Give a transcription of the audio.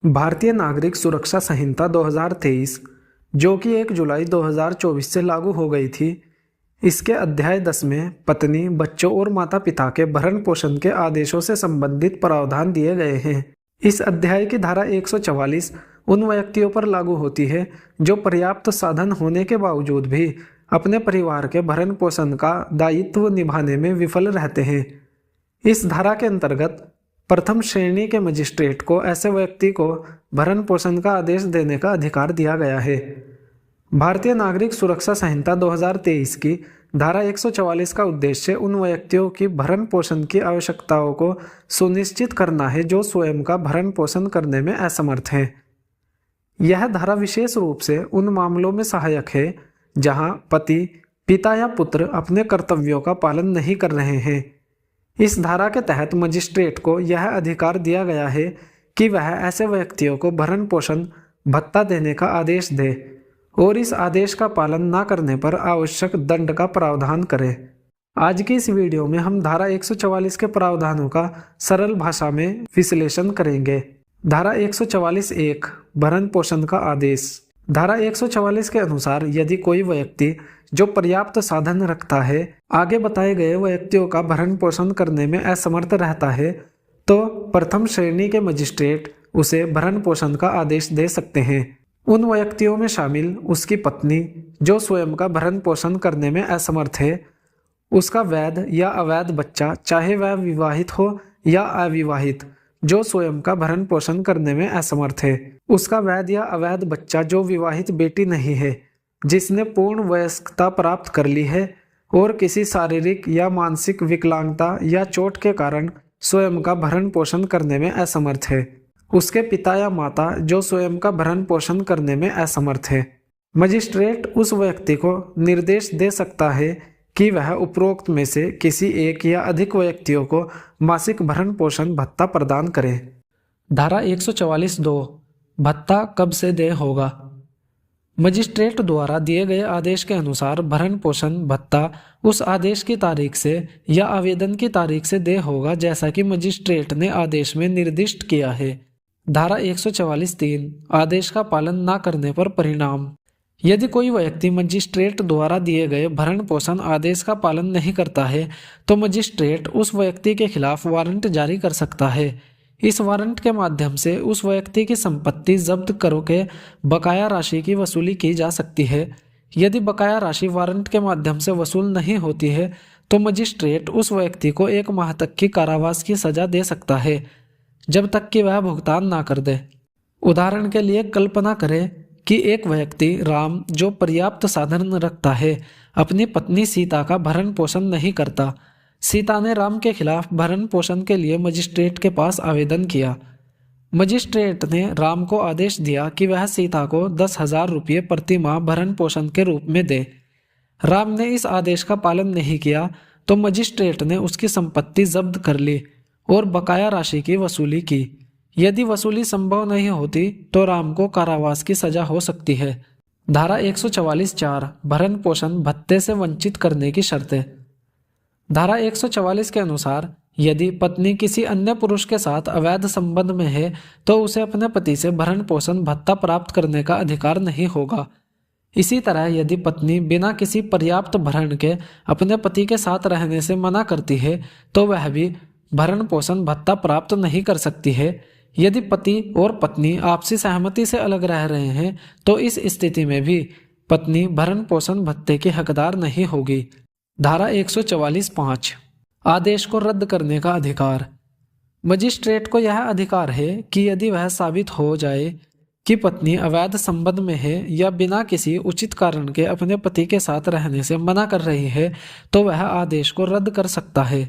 भारतीय नागरिक सुरक्षा संहिता 2023, जो कि 1 जुलाई 2024 से लागू हो गई थी, इसके अध्याय 10 में पत्नी, बच्चों और माता पिता के भरण पोषण के आदेशों से संबंधित प्रावधान दिए गए हैं। इस अध्याय की धारा 144 उन व्यक्तियों पर लागू होती है जो पर्याप्त साधन होने के बावजूद भी अपने परिवार के भरण पोषण का दायित्व निभाने में विफल रहते हैं। इस धारा के अंतर्गत प्रथम श्रेणी के मजिस्ट्रेट को ऐसे व्यक्ति को भरण पोषण का आदेश देने का अधिकार दिया गया है। भारतीय नागरिक सुरक्षा संहिता 2023 की धारा 144 का उद्देश्य उन व्यक्तियों की भरण पोषण की आवश्यकताओं को सुनिश्चित करना है जो स्वयं का भरण पोषण करने में असमर्थ हैं। यह धारा विशेष रूप से उन मामलों में सहायक है जहां पति, पिता या पुत्र अपने कर्तव्यों का पालन नहीं कर रहे हैं। इस धारा के तहत मजिस्ट्रेट को यह अधिकार दिया गया है कि वह ऐसे व्यक्तियों को भरण पोषण भत्ता देने का आदेश दे और इस आदेश का पालन न करने पर आवश्यक दंड का प्रावधान करे। आज की इस वीडियो में हम धारा 144 के प्रावधानों का सरल भाषा में विश्लेषण करेंगे। धारा 144(1) भरण पोषण का आदेश। धारा 144 के अनुसार यदि कोई व्यक्ति जो पर्याप्त साधन रखता है आगे बताए गए व्यक्तियों का भरण पोषण करने में असमर्थ रहता है तो प्रथम श्रेणी के मजिस्ट्रेट उसे भरण पोषण का आदेश दे सकते हैं। उन व्यक्तियों में शामिल उसकी पत्नी जो स्वयं का भरण पोषण करने में असमर्थ है, उसका वैध या अवैध बच्चा चाहे वह विवाहित हो या अविवाहित जो स्वयं का भरण पोषण करने में असमर्थ है, उसका वैध या अवैध बच्चा जो विवाहित बेटी नहीं है जिसने पूर्ण वयस्कता प्राप्त कर ली है और किसी शारीरिक या मानसिक विकलांगता या चोट के कारण स्वयं का भरण पोषण करने में असमर्थ है, उसके पिता या माता जो स्वयं का भरण पोषण करने में असमर्थ है। मजिस्ट्रेट उस व्यक्ति को निर्देश दे सकता है कि वह उपरोक्त में से किसी एक या अधिक व्यक्तियों को मासिक भरण पोषण भत्ता प्रदान करे। धारा 144(2) भत्ता कब से देय होगा। मजिस्ट्रेट द्वारा दिए गए आदेश के अनुसार भरण पोषण भत्ता उस आदेश की तारीख से या आवेदन की तारीख से देय होगा जैसा कि मजिस्ट्रेट ने आदेश में निर्दिष्ट किया है। धारा 144(3) आदेश का पालन न करने पर परिणाम। यदि कोई व्यक्ति मजिस्ट्रेट द्वारा दिए गए भरण पोषण आदेश का पालन नहीं करता है तो मजिस्ट्रेट उस व्यक्ति के खिलाफ वारंट जारी कर सकता है। इस वारंट के माध्यम से उस व्यक्ति की संपत्ति जब्त करके बकाया राशि की वसूली की जा सकती है। यदि बकाया राशि वारंट के माध्यम से वसूल नहीं होती है तो मजिस्ट्रेट उस व्यक्ति को 1 माह तक की कारावास की सजा दे सकता है जब तक कि वह भुगतान ना कर दे। उदाहरण के लिए कल्पना करें कि एक व्यक्ति राम जो पर्याप्त साधन रखता है अपनी पत्नी सीता का भरण पोषण नहीं करता। सीता ने राम के खिलाफ भरण पोषण के लिए मजिस्ट्रेट के पास आवेदन किया। मजिस्ट्रेट ने राम को आदेश दिया कि वह सीता को 10,000 रुपये प्रति माह भरण पोषण के रूप में दे। राम ने इस आदेश का पालन नहीं किया तो मजिस्ट्रेट ने उसकी संपत्ति जब्त कर ली और बकाया राशि की वसूली की। यदि वसूली संभव नहीं होती तो राम को कारावास की सजा हो सकती है। धारा 144(4) भरण पोषण भत्ते से वंचित करने की शर्तें। धारा 144 के अनुसार यदि पत्नी किसी अन्य पुरुष के साथ अवैध संबंध में है तो उसे अपने पति से भरण पोषण भत्ता प्राप्त करने का अधिकार नहीं होगा। इसी तरह यदि पत्नी बिना किसी पर्याप्त भरण के अपने पति के साथ रहने से मना करती है तो वह भी भरण पोषण भत्ता प्राप्त नहीं कर सकती है। यदि पति और पत्नी आपसी सहमति से अलग रह रहे हैं तो इस स्थिति में भी पत्नी भरण पोषण भत्ते की हकदार नहीं होगी। धारा 144(5) आदेश को रद्द करने का अधिकार। मजिस्ट्रेट को यह अधिकार है कि यदि वह साबित हो जाए कि पत्नी अवैध संबंध में है या बिना किसी उचित कारण के अपने पति के साथ रहने से मना कर रही है तो वह आदेश को रद्द कर सकता है।